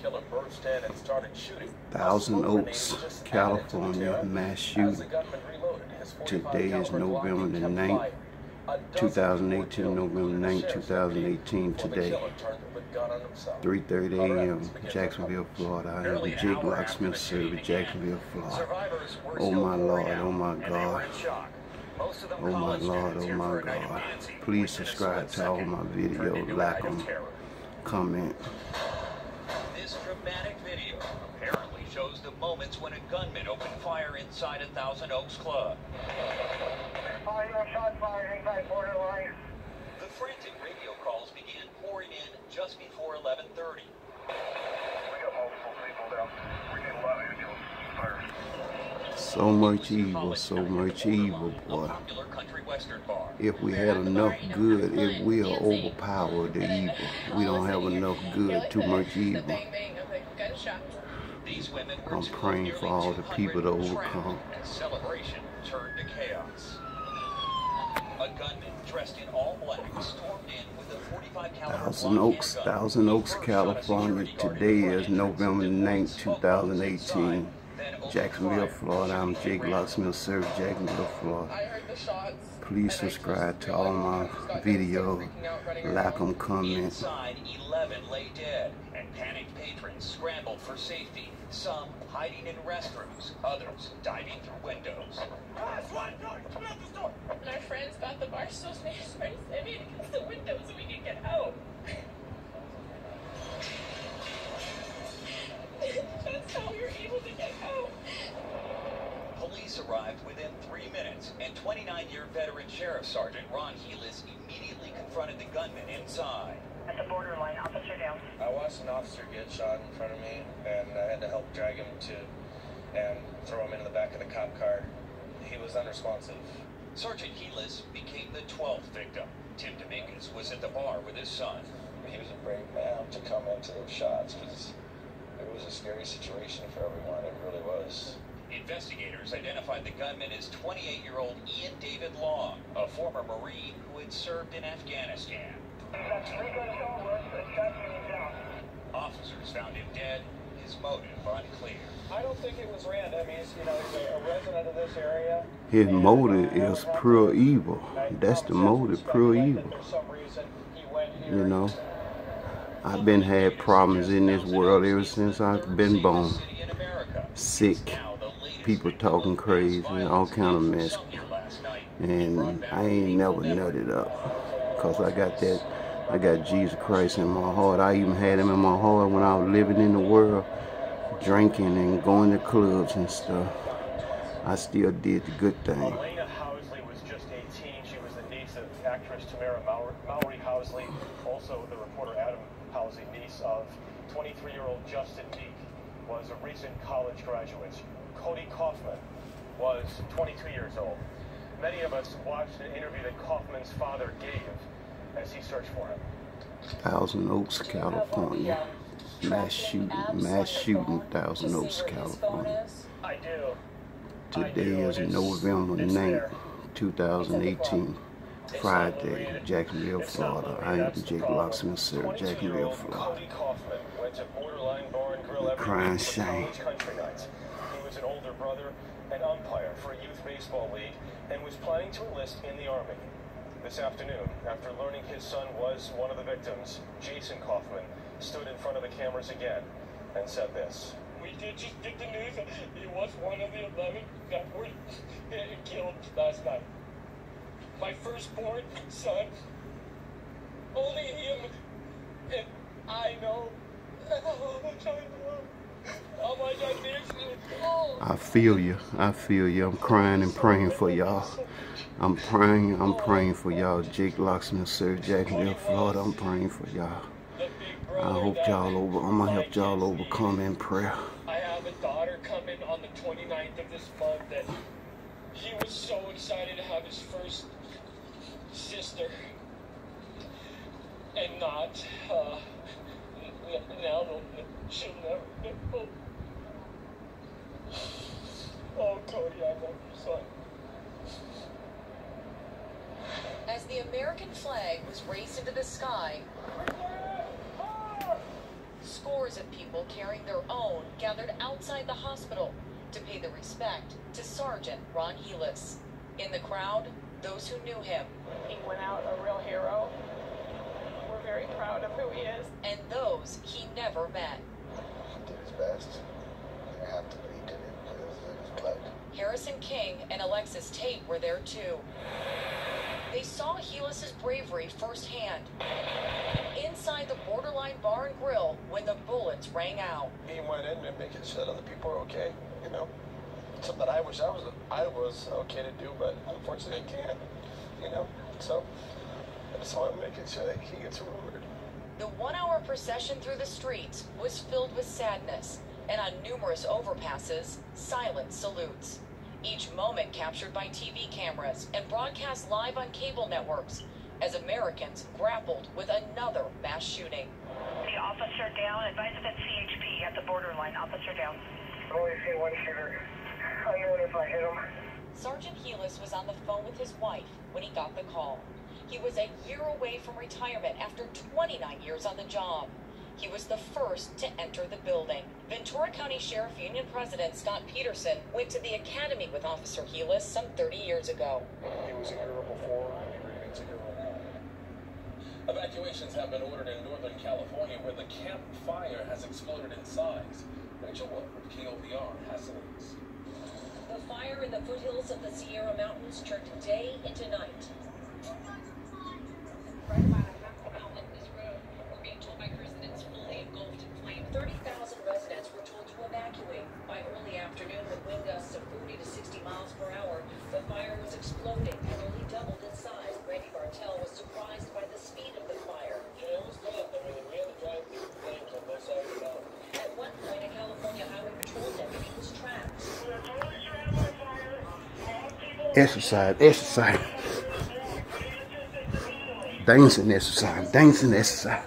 killer burst in and started shooting. Thousand Oaks, California, mass shooting. Today is November the 9th, 2018, November 9th, 2018 today. 3:30 a.m. Jacksonville, Florida. I am Jake Locksmith, Services.Jacksonville, Florida. Oh my Lord, oh my God. Oh my Lord, oh my God. Please subscribe to all my videos, like them, comment. This dramatic video apparently shows the moments when a gunman opened fire inside a Thousand Oaks club. Shot fired inside borderline. The frantic radio calls began pouring in just before 11:30. We got multiple people down. We need a lot of ambulance fire. So much evil, boy. If we had enough good, it will overpower the evil. We don't have enough good, too much evil. I'm praying for all the people to overcome. Celebration turned to chaos. A gunman dressed in all black stormed in with a .45 caliber Thousand Oaks, California. Today is November 9th, 2018. Jacksonville, Florida. I'm Jake Locksmith, Services.Jacksonville, Florida. Please subscribe to all my videos, like them, comment. Inside, 11 lay dead, and panicked patrons scrambled for safety. Some hiding in restrooms, others diving through windows. And our friends got the bar stools and they started slamming against the window so we could get out. That's how we were able to get out. Police arrived within 3 minutes, and 29-year veteran Sheriff Sergeant Ron Heelis immediately confronted the gunman inside. At the borderline, officer down. I watched an officer get shot in front of me, and I had to help drag him and throw him into the back of the cop car. He was unresponsive. Sergeant Heelis became the 12th victim. Tim Dominguez was at the bar with his son. He was a brave man to come into those shots because it was a scary situation for everyone. It really was. Investigators identified the gunman as 28-year-old Ian David Long, a former Marine who had served in Afghanistan. Officers found him dead, his motive unclear. I don't think it was random. I mean, he's a resident of this area. His motive is pure evil. That's the motive, pure evil. You know, I've been had problems in this world ever since I've been born. Sick, people talking crazy, all kind of mess. And I ain't never nutted up, cause I got Jesus Christ in my heart. I even had him in my heart when I was living in the world, drinking and going to clubs and stuff. I still did the good thing. Elena Housley was just 18. She was the niece of actress Tamara Mowry Housley, also the reporter Adam Housley, niece of 23-year-old Justin Meek, was a recent college graduate. Cody Kaufman was 22 years old. Many of us watched an interview that Kaufman's father gave as he searched for him. Thousand Oaks, California. Mass shooting, Thousand Oaks, California. I do. Today is November 9th, 2018. Friday, Jacksonville, Florida. I am Jake Locksmith, Services.Jacksonville, Florida. Crying shame. He was an older brother and umpire for a youth baseball league and was planning to enlist in the Army. This afternoon, after learning his son was one of the victims, Jason Kaufman stood in front of the cameras again and said this. We did just get the news that he was one of the 11 that were killed last night. My firstborn son, only him, and I know how much I miss you. I feel you. I'm crying and praying for y'all. I'm praying for y'all. Jake Locksmith, Services.Jacksonville, Florida. I'm praying for y'all. I'm gonna help y'all overcome in prayer. I have a daughter coming on the 29th of this month that he was so excited to have his first sister. And not, now she'll never know. Oh, Cody, I love you, son. As the American flag was raised into the sky, scores of people carrying their own gathered outside the hospital to pay their respect to Sergeant Ron Helus. In the crowd, those who knew him. He went out a real hero. We're very proud of who he is. And those he never met. He did his best. There have to be, did it, because it was in his blood. Harrison King and Alexis Tate were there too. They saw Helus's bravery firsthand. Inside the Borderline Bar and Grill when the bullets rang out. He went in and making sure that other people are okay, you know. Something I wish I was okay to do, but unfortunately I can't, you know. So I just want to make sure that he gets remembered. The 1-hour procession through the streets was filled with sadness, and on numerous overpasses, silent salutes. Each moment captured by TV cameras and broadcast live on cable networks as Americans grappled with another mass shooting. The officer down, advise of CHP at the borderline, officer down. I've only seen one shooter. I know if I hit him. Sergeant Helus was on the phone with his wife when he got the call. He was a year away from retirement after 29 years on the job. He was the first to enter the building. Ventura County Sheriff Union President Scott Peterson went to the academy with Officer Helus some 30 years ago. He was a hero before, and he remains a hero now. Evacuations have been ordered in Northern California, where the camp fire has exploded in size. Rachel Woodward, KOPR, has the news. The fire in the foothills of the Sierra Mountains turned day into night. Right about a half a mile up this road, we're being told by residents fully engulfed in flame. 30,000 residents were told to evacuate. By early afternoon, with wind gusts of 40 to 60 miles per hour, the fire was exploding and nearly doubled in size. Randy Bartell was surprised by the speed of the fire. It was fast. I mean, we had to drive through the flames on both sides of the mountain. At one point, a California Highway Patrol deputy was trapped. Exercise, exercise. Dancing exercise, dancing exercise.